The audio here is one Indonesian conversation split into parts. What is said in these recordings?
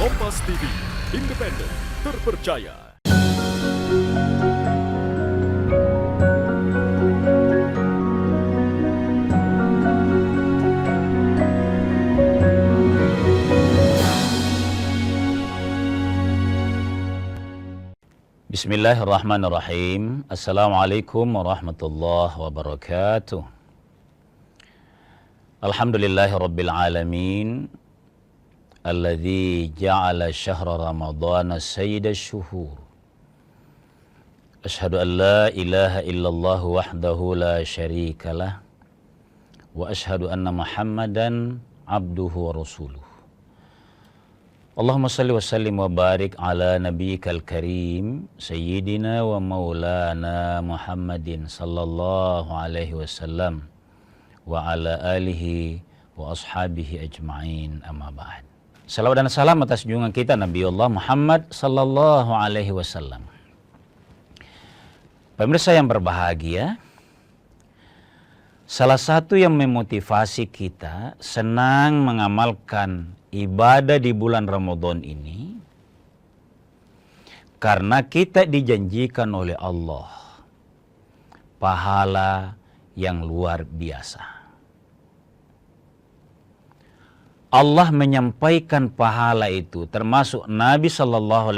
Kompas TV, independen, terpercaya. Bismillahirrahmanirrahim. Assalamualaikum warahmatullahi wabarakatuh. Alhamdulillahi rabbil alamin. Alladzi ja'ala syahra ramadhana sayyida syuhur. Ashhadu an la ilaha illallah wahdahu la syarikalah. Wa ashhadu anna Muhammadan abduhu wa rasuluh. Allahumma salli wa sallim wa barik ala nabiyyikal karim sayyidina wa maulana Muhammadin sallallahu alaihi wasallam wa ala alihi wa ashabihi ajma'in, amma ba'd. Salawat dan salam atas junjungan kita Nabi Allah Muhammad sallallahu alaihi wasallam. Pemirsa yang berbahagia, salah satu yang memotivasi kita senang mengamalkan ibadah di bulan Ramadan ini karena kita dijanjikan oleh Allah pahala yang luar biasa. Allah menyampaikan pahala itu, termasuk Nabi SAW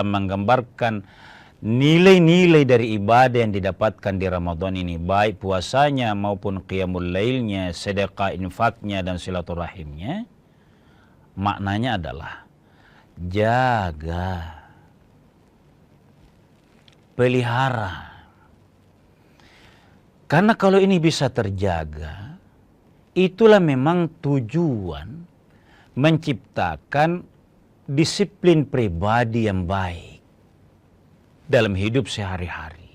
menggambarkan nilai-nilai dari ibadah yang didapatkan di Ramadan ini, baik puasanya maupun qiyamul lailnya, sedekah, infaknya, dan silaturahimnya. Maknanya adalah jaga, pelihara. Karena kalau ini bisa terjaga, itulah memang tujuan menciptakan disiplin pribadi yang baik dalam hidup sehari-hari.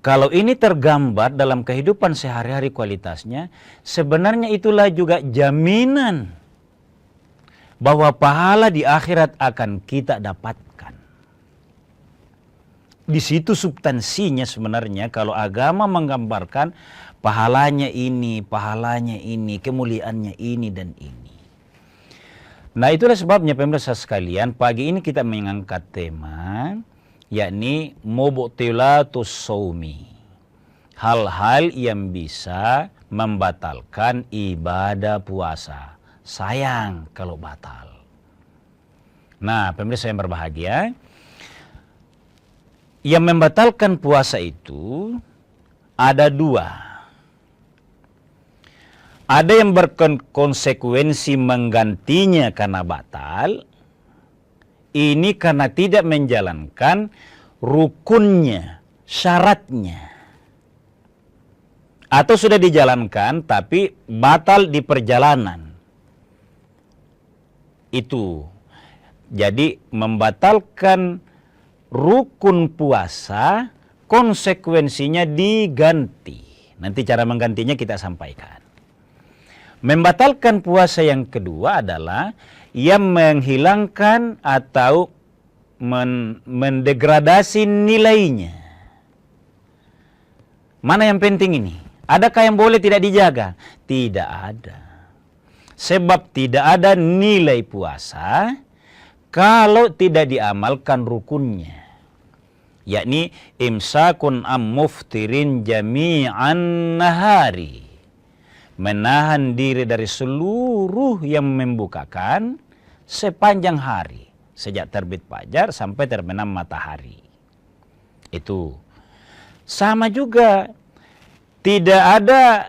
Kalau ini tergambar dalam kehidupan sehari-hari kualitasnya, sebenarnya itulah juga jaminan bahwa pahala di akhirat akan kita dapatkan. Di situ substansinya sebenarnya kalau agama menggambarkan pahalanya ini, kemuliaannya ini dan ini. Nah, itulah sebabnya pemirsa sekalian, pagi ini kita mengangkat tema yakni mubtilatus shaumi. Hal-hal yang bisa membatalkan ibadah puasa. Sayang kalau batal. Nah, pemirsa yang berbahagia, yang membatalkan puasa itu ada dua. Ada yang berkonsekuensi menggantinya karena batal. Ini karena tidak menjalankan rukunnya, syaratnya. Atau sudah dijalankan tapi batal di perjalanan. Itu. Jadi membatalkan rukun puasa, konsekuensinya diganti. Nanti cara menggantinya kita sampaikan. Membatalkan puasa yang kedua adalah yang menghilangkan atau mendegradasi nilainya. Mana yang penting ini? Adakah yang boleh tidak dijaga? Tidak ada. Sebab tidak ada nilai puasa kalau tidak diamalkan rukunnya. Yakni imsakun muftirin jami'an nahari. Menahan diri dari seluruh yang membukakan sepanjang hari. Sejak terbit fajar sampai terbenam matahari. Itu. Sama juga. Tidak ada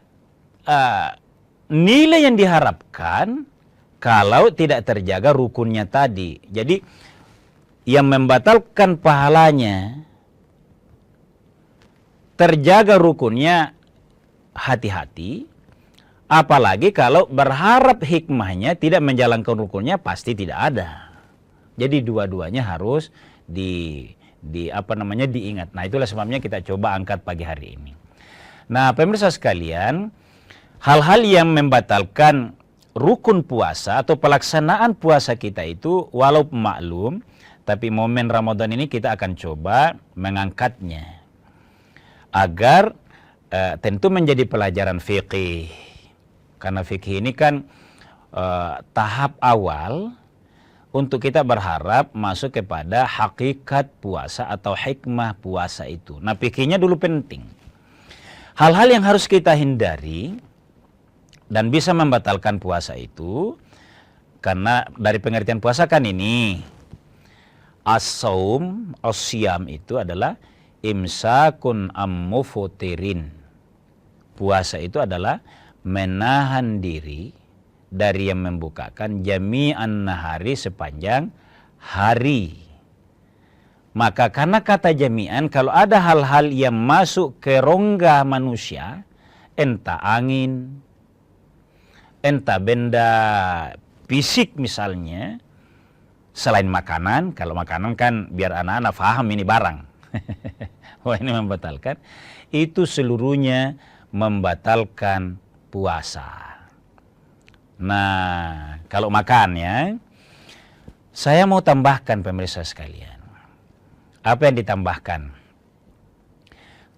nilai yang diharapkan kalau tidak terjaga rukunnya tadi. Jadi yang membatalkan pahalanya, terjaga rukunnya, hati-hati. Apalagi kalau berharap hikmahnya tidak menjalankan rukunnya, pasti tidak ada. Jadi dua-duanya harus diingat. Nah, itulah sebabnya kita coba angkat pagi hari ini. Nah, pemirsa sekalian, hal-hal yang membatalkan rukun puasa atau pelaksanaan puasa kita itu walaupun maklum, tapi momen Ramadan ini kita akan coba mengangkatnya agar tentu menjadi pelajaran fikih. Karena fikih ini kan tahap awal untuk kita berharap masuk kepada hakikat puasa atau hikmah puasa itu. Nah, pikirnya dulu penting. Hal-hal yang harus kita hindari dan bisa membatalkan puasa itu, karena dari pengertian puasa kan ini, as-saum, as-siyam itu adalah imsakun ammufutirin. Puasa itu adalah menahan diri dari yang membukakan jami'an nahari sepanjang hari. Maka karena kata jami'an, kalau ada hal-hal yang masuk ke rongga manusia, entah angin, entah benda fisik misalnya, selain makanan, kalau makanan kan biar anak-anak paham ini barang. Wah, ini membatalkan. Itu seluruhnya membatalkan puasa. Nah, kalau makan ya, saya mau tambahkan pemirsa sekalian. Apa yang ditambahkan?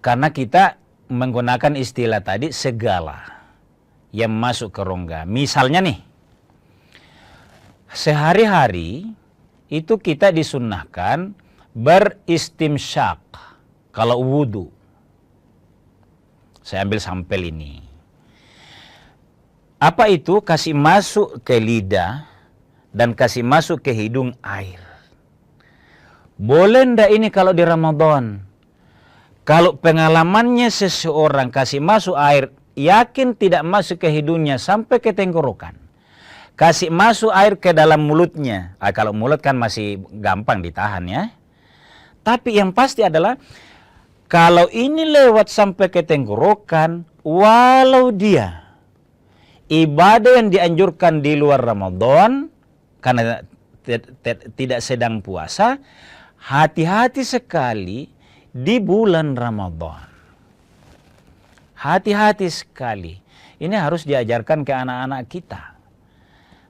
Karena kita menggunakan istilah tadi segala yang masuk ke rongga. Misalnya nih, sehari-hari itu kita disunnahkan beristimsyak kalau wudu. Saya ambil sampel ini. Apa itu? Kasih masuk ke lidah dan kasih masuk ke hidung air. Boleh ndak ini kalau di Ramadan? Kalau pengalamannya seseorang kasih masuk air, yakin tidak masuk ke hidungnya sampai ke tenggorokan. Kasih masuk air ke dalam mulutnya. Kalau mulut kan masih gampang ditahan ya. Tapi yang pasti adalah, kalau ini lewat sampai ke tenggorokan, walau dia ibadah yang dianjurkan di luar Ramadan, karena tidak sedang puasa, hati-hati sekali di bulan Ramadan. Hati-hati sekali. Ini harus diajarkan ke anak-anak kita,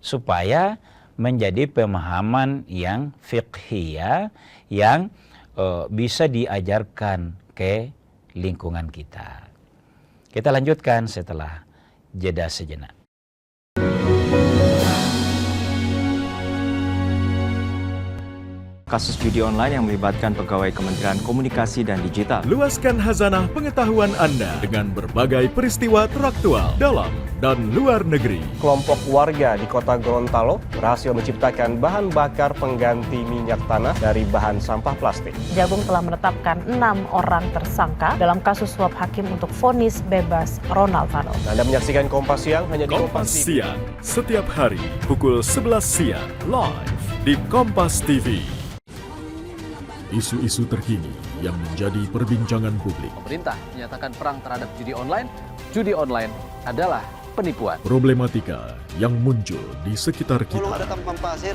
supaya menjadi pemahaman yang fiqhiyah, yang bisa diajarkan ke lingkungan kita. Kita lanjutkan setelah jeda sejenak. Kasus judi online yang melibatkan pegawai Kementerian Komunikasi dan Digital. Luaskan khazanah pengetahuan Anda dengan berbagai peristiwa teraktual dalam dan luar negeri. Kelompok warga di kota Gorontalo berhasil menciptakan bahan bakar pengganti minyak tanah dari bahan sampah plastik. Jagung telah menetapkan 6 orang tersangka dalam kasus suap hakim untuk vonis bebas Ronald Fano. Anda menyaksikan Kompas Siang hanya di Kompas Siang, setiap hari pukul 11 siang, live di Kompas TV. Isu-isu terkini yang menjadi perbincangan publik. Pemerintah menyatakan perang terhadap judi online. Judi online adalah penipuan. Problematika yang muncul di sekitar kita. Belum ada tampang pasir.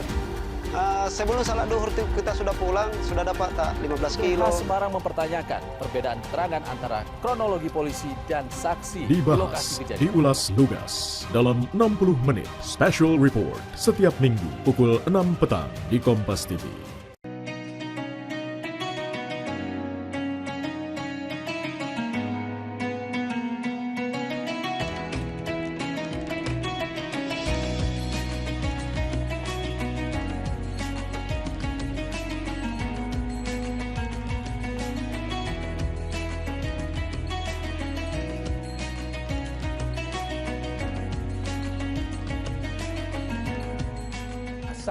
Sebelum salat duhur kita sudah pulang, sudah dapat tak 15 kilo. Semarang mempertanyakan perbedaan keterangan antara kronologi polisi dan saksi di lokasi Dibahas, kejadian. diulas lugas dalam 60 menit special report setiap minggu pukul 6 petang di Kompas TV.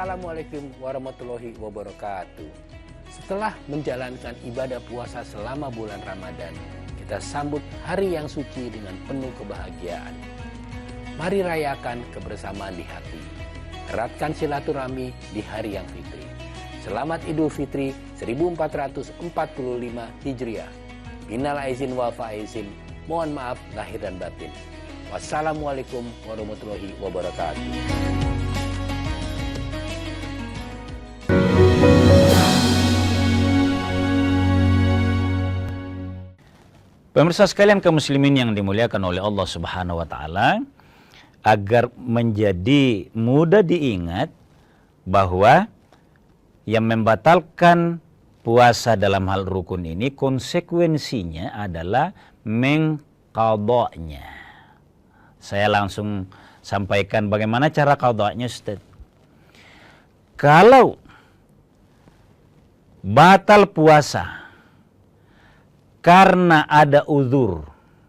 Assalamualaikum warahmatullahi wabarakatuh. Setelah menjalankan ibadah puasa selama bulan Ramadan, kita sambut hari yang suci dengan penuh kebahagiaan. Mari rayakan kebersamaan di hati. Eratkan silaturahmi di hari yang fitri. Selamat Idul Fitri 1445 Hijriah. Minal aizin wal faizin. Mohon maaf lahir dan batin. Wassalamualaikum warahmatullahi wabarakatuh. Pemirsa sekalian kaum muslimin yang dimuliakan oleh Allah Subhanahu wa taala, agar menjadi mudah diingat bahwa yang membatalkan puasa dalam hal rukun ini konsekuensinya adalah mengqadanya. Saya langsung sampaikan bagaimana cara qadanya, Ustaz. Kalau batal puasa karena ada uzur,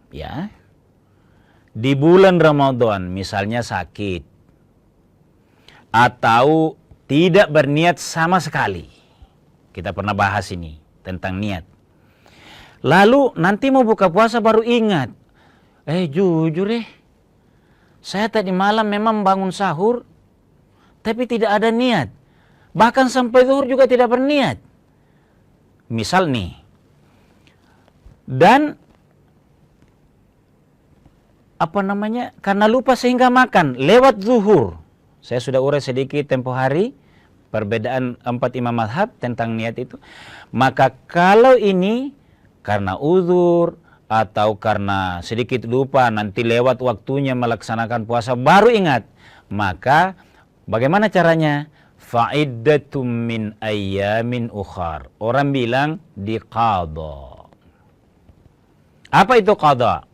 ya, di bulan Ramadan, misalnya sakit, atau tidak berniat sama sekali. Kita pernah bahas ini, tentang niat. Lalu nanti mau buka puasa baru ingat, jujur saya tadi malam memang bangun sahur, tapi tidak ada niat. Bahkan sampai zuhur juga tidak berniat. Misal nih, dan karena lupa sehingga makan lewat zuhur. Saya sudah urai sedikit tempo hari perbedaan 4 imam mazhab tentang niat itu. Maka kalau ini karena uzur atau karena sedikit lupa nanti lewat waktunya melaksanakan puasa baru ingat, maka bagaimana caranya? Fa'iddatum min ayyamin ukhar. Orang bilang diqadha. Apa itu qadha?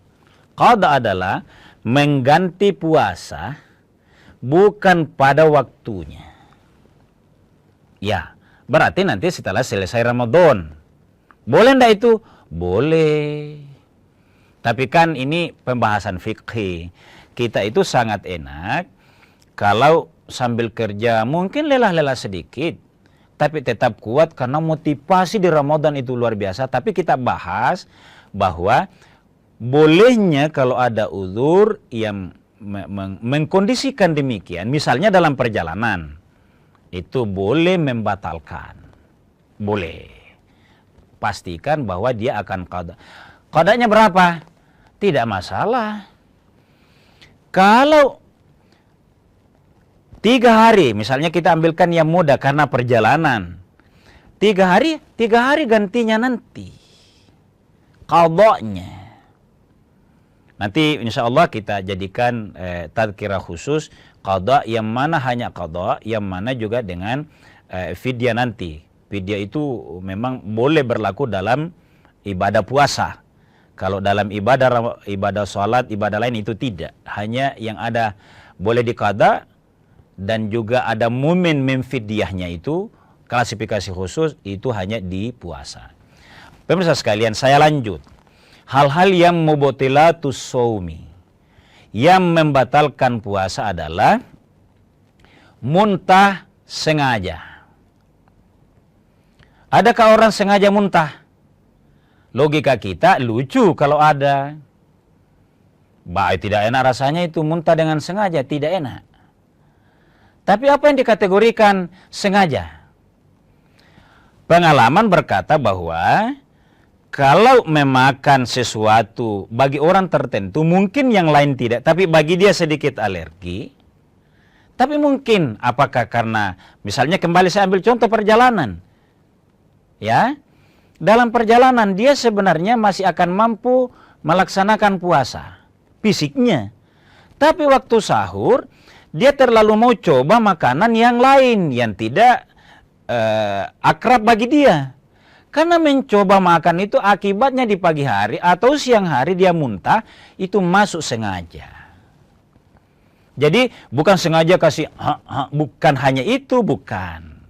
Qadha adalah mengganti puasa bukan pada waktunya. Ya, berarti nanti setelah selesai Ramadan. Boleh enggak itu? Boleh. Tapi kan ini pembahasan fikih. Kita itu sangat enak kalau sambil kerja mungkin lelah-lelah sedikit, tapi tetap kuat karena motivasi di Ramadan itu luar biasa. Tapi kita bahas bahwa bolehnya kalau ada uzur yang mengkondisikan demikian, misalnya dalam perjalanan, itu boleh membatalkan. Boleh. Pastikan bahwa dia akan qada. Qadanya berapa? Tidak masalah. Kalau 3 hari, misalnya kita ambilkan yang mudah karena perjalanan. 3 hari gantinya nanti. Qadanya. Nanti insya Allah kita jadikan tadkirah khusus qada yang mana hanya qada, yang mana juga dengan fidyah nanti. Fidyah itu memang boleh berlaku dalam ibadah puasa. Kalau dalam ibadah salat, ibadah lain itu tidak. Hanya yang ada boleh diqada dan juga ada mumin memfidyahnya itu klasifikasi khusus itu hanya di puasa. Pemirsa sekalian, saya lanjut. Hal-hal yang mubtilatus shaumi, yang membatalkan puasa adalah muntah sengaja. Adakah orang sengaja muntah? Logika kita lucu kalau ada. Tidak enak rasanya itu muntah dengan sengaja, tidak enak. Tapi apa yang dikategorikan sengaja? Pengalaman berkata bahwa kalau memakan sesuatu bagi orang tertentu, mungkin yang lain tidak, tapi bagi dia sedikit alergi. Tapi mungkin apakah karena, misalnya kembali saya ambil contoh perjalanan. Ya, dalam perjalanan dia sebenarnya masih akan mampu melaksanakan puasa fisiknya. Tapi waktu sahur, dia terlalu mau coba makanan yang lain yang tidak akrab bagi dia. Karena mencoba makan itu akibatnya di pagi hari atau siang hari dia muntah, itu masuk sengaja. Jadi bukan sengaja kasih, bukan hanya itu, bukan.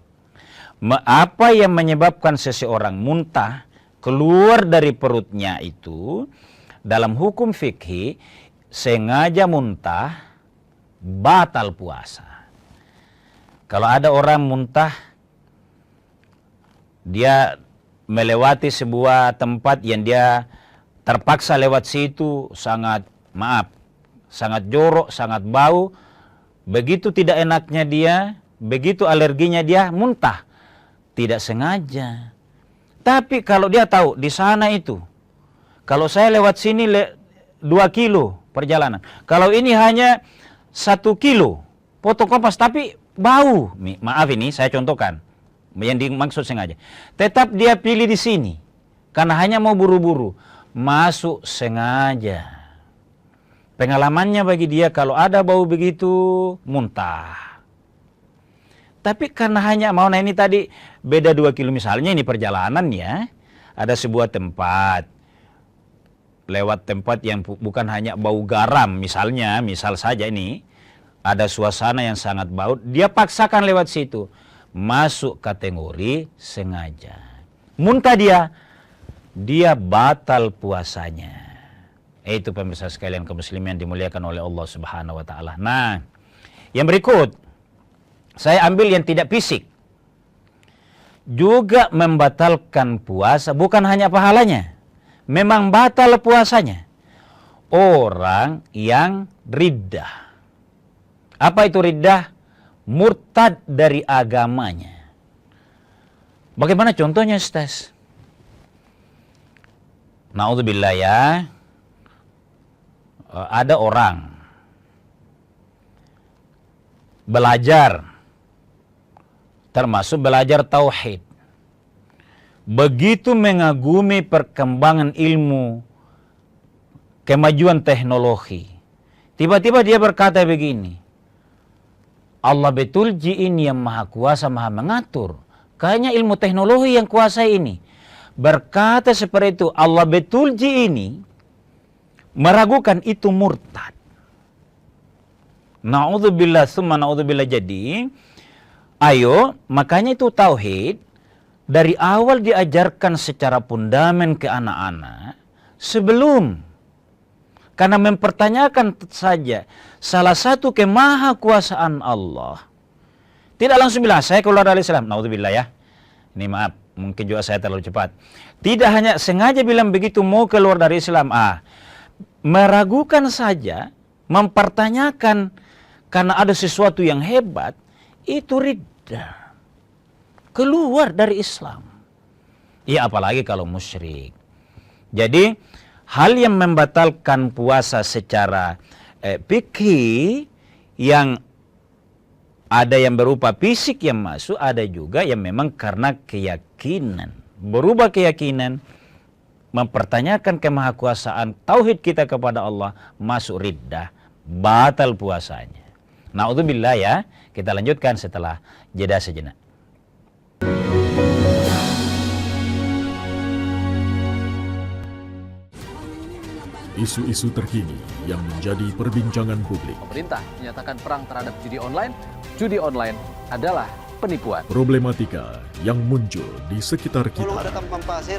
Apa yang menyebabkan seseorang muntah keluar dari perutnya itu, dalam hukum fikih, sengaja muntah, batal puasa. Kalau ada orang muntah, dia melewati sebuah tempat yang dia terpaksa lewat situ, sangat jorok, sangat bau, begitu tidak enaknya dia, begitu alerginya dia, muntah. Tidak sengaja. Tapi kalau dia tahu di sana itu, kalau saya lewat sini 2 kilo perjalanan, kalau ini hanya 1 kilo, potong kompas tapi bau. Maaf ini saya contohkan. Yang dimaksud sengaja. Tetap dia pilih di sini. Karena hanya mau buru-buru. Masuk sengaja. Pengalamannya bagi dia kalau ada bau begitu, muntah. Tapi karena hanya mau, nah ini tadi beda 2 kilo misalnya ini perjalanan ya. Ada sebuah tempat. Lewat tempat yang bukan hanya bau garam misalnya, misal saja ini. ada suasana yang sangat baut, dia paksakan lewat situ, masuk kategori sengaja. Muntah dia batal puasanya. Itu pemirsa sekalian kaum muslimin yang dimuliakan oleh Allah Subhanahu wa taala. Nah, yang berikut saya ambil yang tidak fisik. Juga membatalkan puasa, bukan hanya pahalanya, memang batal puasanya. Orang yang riddah. Apa itu riddah? Murtad dari agamanya. Bagaimana contohnya, Ustaz? Na'udzubillah ya. Ada orang belajar, termasuk belajar tauhid. Begitu mengagumi perkembangan ilmu, kemajuan teknologi. Tiba-tiba dia berkata begini, Allah betul ini yang maha kuasa, maha mengatur. Kayaknya ilmu teknologi yang kuasa ini. Berkata seperti itu, Allah betul ini, meragukan, itu murtad. Na'udzubillah summa na'udzubillah. Jadi, ayo, makanya itu tauhid dari awal diajarkan secara fundamen ke anak-anak sebelum, karena mempertanyakan saja salah satu kemahakuasaan Allah. Tidak langsung bilang saya keluar dari Islam. Na'udzubillah ya. Ini maaf, mungkin juga saya terlalu cepat. Tidak hanya sengaja bilang begitu mau keluar dari Islam. Meragukan saja, mempertanyakan karena ada sesuatu yang hebat, itu riddah. Keluar dari Islam. Ya apalagi kalau musyrik. Jadi hal yang membatalkan puasa secara fikih, yang ada yang berupa fisik yang masuk, ada juga yang memang karena keyakinan. Berubah keyakinan, mempertanyakan kemahakuasaan tauhid kita kepada Allah, masuk riddah, batal puasanya. Na'udzubillah ya. Kita lanjutkan setelah jeda sejenak. Isu-isu terkini yang menjadi perbincangan publik. Pemerintah menyatakan perang terhadap judi online. Judi online adalah penipuan. Problematika yang muncul di sekitar Belum kita. ada tampang pasir.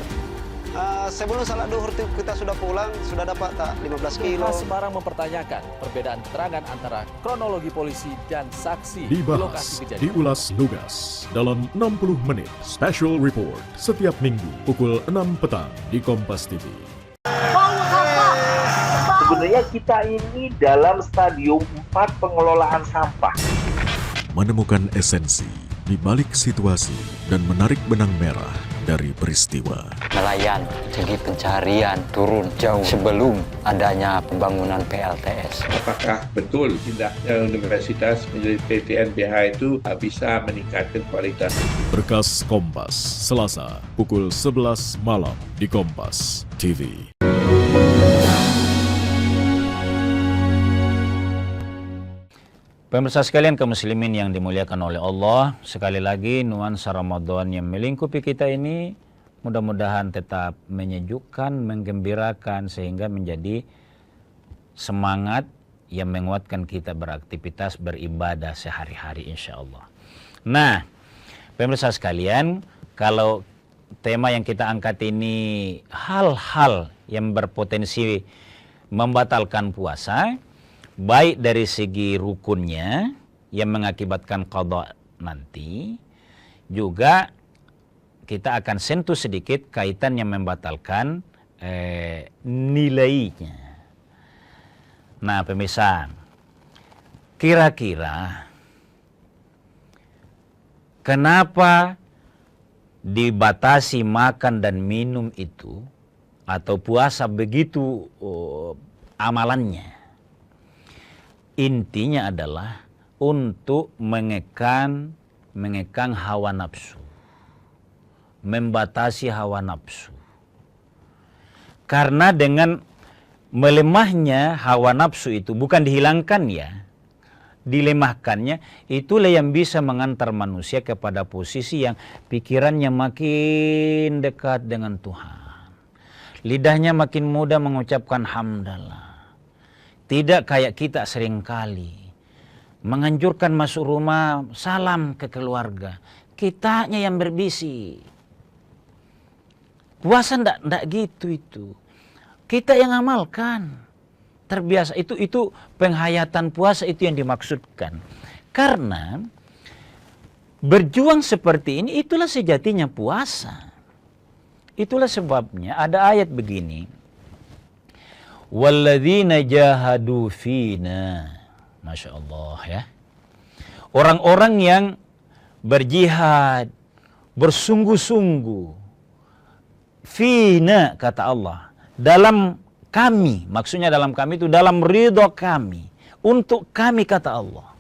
Sebelum salat duhur kita sudah pulang, sudah dapat tak 15 kilo. Semarang mempertanyakan perbedaan keterangan antara kronologi polisi dan saksi di lokasi Dibahas, kejadian. diulas lugas dalam 60 menit Special Report setiap minggu pukul 6 petang di Kompas TV. Sebenarnya kita ini dalam stadium 4 pengelolaan sampah. Menemukan esensi di balik situasi dan menarik benang merah dari peristiwa. Nelayan segi pencarian turun jauh sebelum adanya pembangunan PLTS. Apakah betul tindaknya Universitas menjadi PTNBH itu bisa meningkatkan kualitas? Berkas Kompas, Selasa pukul 11 malam di Kompas TV. Pemirsa sekalian kaum muslimin yang dimuliakan oleh Allah, sekali lagi nuansa Ramadan yang melingkupi kita ini mudah-mudahan tetap menyejukkan, menggembirakan sehingga menjadi semangat yang menguatkan kita beraktivitas beribadah sehari-hari insyaallah. Nah, pemirsa sekalian, kalau tema yang kita angkat ini hal-hal yang berpotensi membatalkan puasa, baik dari segi rukunnya yang mengakibatkan qadha nanti, juga kita akan sentuh sedikit kaitan yang membatalkan nilainya. Nah pemirsa, kira-kira kenapa dibatasi makan dan minum itu atau puasa begitu amalannya? Intinya adalah untuk mengekang hawa nafsu, membatasi hawa nafsu. Karena dengan melemahnya hawa nafsu itu, bukan dihilangkan ya, dilemahkannya, itulah yang bisa mengantar manusia kepada posisi yang pikirannya makin dekat dengan Tuhan. Lidahnya makin mudah mengucapkan hamdalah. Tidak kayak kita seringkali menganjurkan masuk rumah, salam ke keluarga. Kitanya yang berbisik. Puasa ndak gitu itu. Kita yang amalkan. Terbiasa itu penghayatan puasa itu yang dimaksudkan. Karena berjuang seperti ini itulah sejatinya puasa. Itulah sebabnya ada ayat begini. Walladzina jahadu fina. Masya Allah ya. Orang-orang yang berjihad, bersungguh-sungguh. Fina kata Allah. Dalam kami, maksudnya dalam kami itu dalam ridho kami. Untuk kami kata Allah.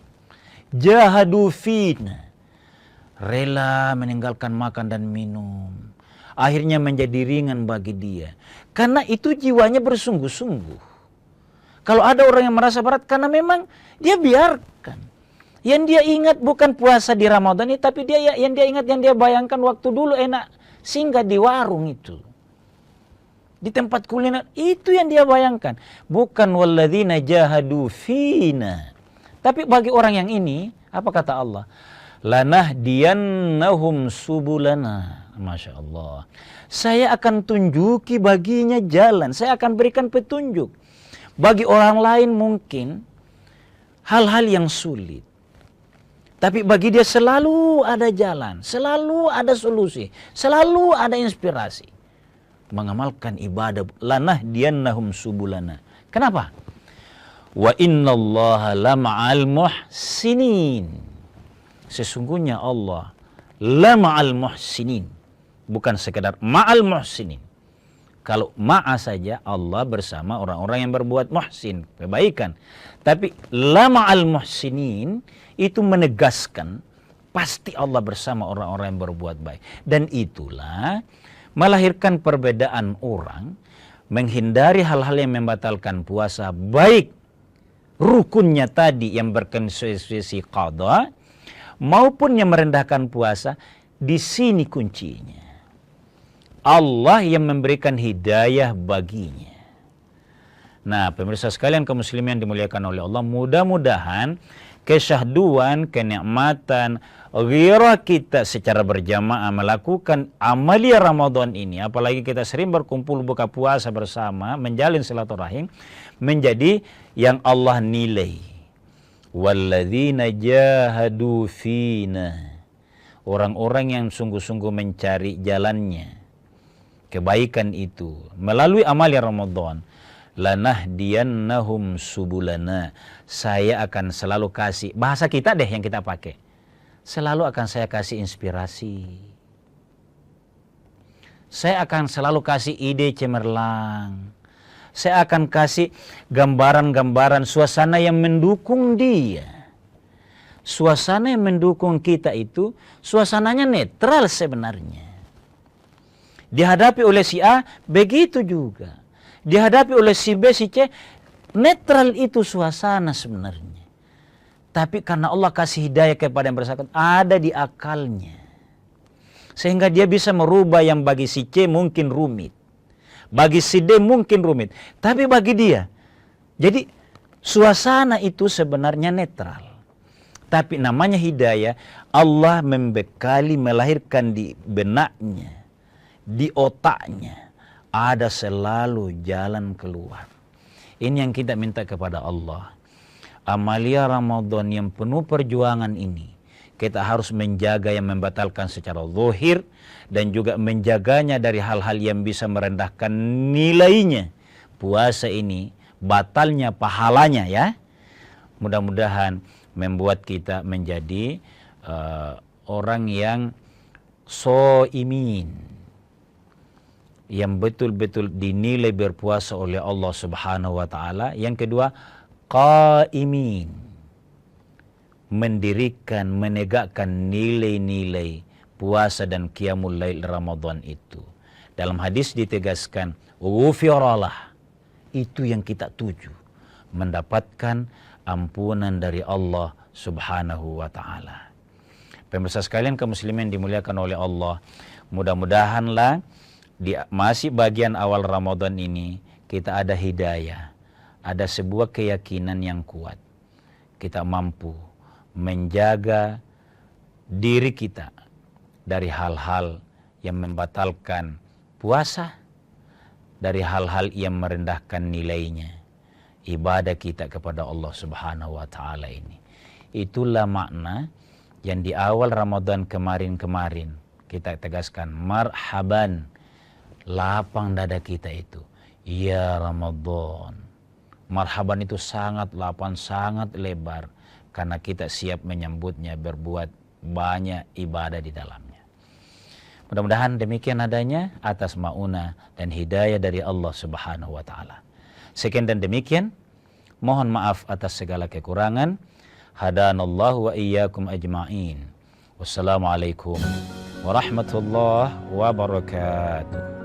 Jahadu fina. Rela meninggalkan makan dan minum. Akhirnya menjadi ringan bagi dia. Karena itu jiwanya bersungguh-sungguh. Kalau ada orang yang merasa berat karena memang dia biarkan. Yang dia ingat bukan puasa di Ramadan ini, tapi yang dia ingat, yang dia bayangkan waktu dulu enak singgah di warung itu. Di tempat kuliner, itu yang dia bayangkan. Bukan walladzina jahadu fina. Tapi bagi orang yang ini, apa kata Allah? Lanahdiyannahum subulana. Masya Allah. Saya akan tunjuki baginya jalan. Saya akan berikan petunjuk. Bagi orang lain mungkin hal-hal yang sulit. Tapi bagi dia selalu ada jalan. Selalu ada solusi. Selalu ada inspirasi. Mengamalkan ibadah. Lanahdiyannahum subulana. Kenapa? Wa innallaha lama'al muhsinin. Sesungguhnya Allah lama'al muhsinin. Bukan sekedar ma'al muhsinin. Kalau ma'a saja Allah bersama orang-orang yang berbuat muhsin, kebaikan. Tapi lama'al muhsinin itu menegaskan pasti Allah bersama orang-orang yang berbuat baik. Dan itulah melahirkan perbedaan orang, menghindari hal-hal yang membatalkan puasa, baik rukunnya tadi yang berkonsekuensi qadha, maupun yang merendahkan puasa. Di sini kuncinya. Allah yang memberikan hidayah baginya. Nah, pemirsa sekalian kaum muslimin yang dimuliakan oleh Allah, mudah-mudahan kesyahduan, kenikmatan, ghirah kita secara berjamaah melakukan amalia Ramadan ini, apalagi kita sering berkumpul buka puasa bersama, menjalin silaturahim, menjadi yang Allah nilai. Walladzina jahadu fina. Orang-orang yang sungguh-sungguh mencari jalannya, kebaikan itu, melalui amalia Ramadan. Lanahdiyannahum subulana. Saya akan selalu kasih, bahasa kita deh yang kita pakai. Selalu akan saya kasih inspirasi. Saya akan selalu kasih ide cemerlang. Saya akan kasih gambaran-gambaran suasana yang mendukung dia. Suasana yang mendukung kita itu, suasananya netral sebenarnya. Dihadapi oleh si A, begitu juga. Dihadapi oleh si B, si C, netral itu suasana sebenarnya. Tapi karena Allah kasih hidayah kepada yang bersangkutan, ada di akalnya. Sehingga dia bisa merubah yang bagi si C mungkin rumit. Bagi si D mungkin rumit. Tapi bagi dia. Jadi suasana itu sebenarnya netral. Tapi namanya hidayah, Allah membekali, melahirkan di benaknya, di otaknya. Ada selalu jalan keluar. Ini yang kita minta kepada Allah. Amalia Ramadan yang penuh perjuangan ini, kita harus menjaga yang membatalkan secara zahir dan juga menjaganya dari hal-hal yang bisa merendahkan nilainya. Puasa ini batalnya pahalanya ya. Mudah-mudahan membuat kita menjadi orang yang shaimin, yang betul-betul dinilai berpuasa oleh Allah Subhanahu wa taala. Yang kedua, qaimin, mendirikan, menegakkan nilai-nilai puasa dan qiyamul lail Ramadan itu. Dalam hadis ditegaskan, ghufiralah, itu yang kita tuju, mendapatkan ampunan dari Allah Subhanahu wa taala. Pemirsa sekalian kaum muslimin dimuliakan oleh Allah, mudah-mudahanlah di masih bagian awal Ramadan ini kita ada hidayah, ada sebuah keyakinan yang kuat. Kita mampu menjaga diri kita dari hal-hal yang membatalkan puasa, dari hal-hal yang merendahkan nilainya ibadah kita kepada Allah Subhanahu wa taala ini. Itulah makna yang di awal Ramadan kemarin kita tegaskan, marhaban, lapang dada kita itu. Ya Ramadan. Marhaban itu sangat lapang, sangat lebar, karena kita siap menyambutnya, berbuat banyak ibadah di dalamnya. Mudah-mudahan demikian adanya atas maunah dan hidayah dari Allah Subhanahu wa taala. Sekian dan demikian, mohon maaf atas segala kekurangan. Hadanallahu wa iyyakum ajma'in. Wassalamualaikum warahmatullahi wabarakatuh.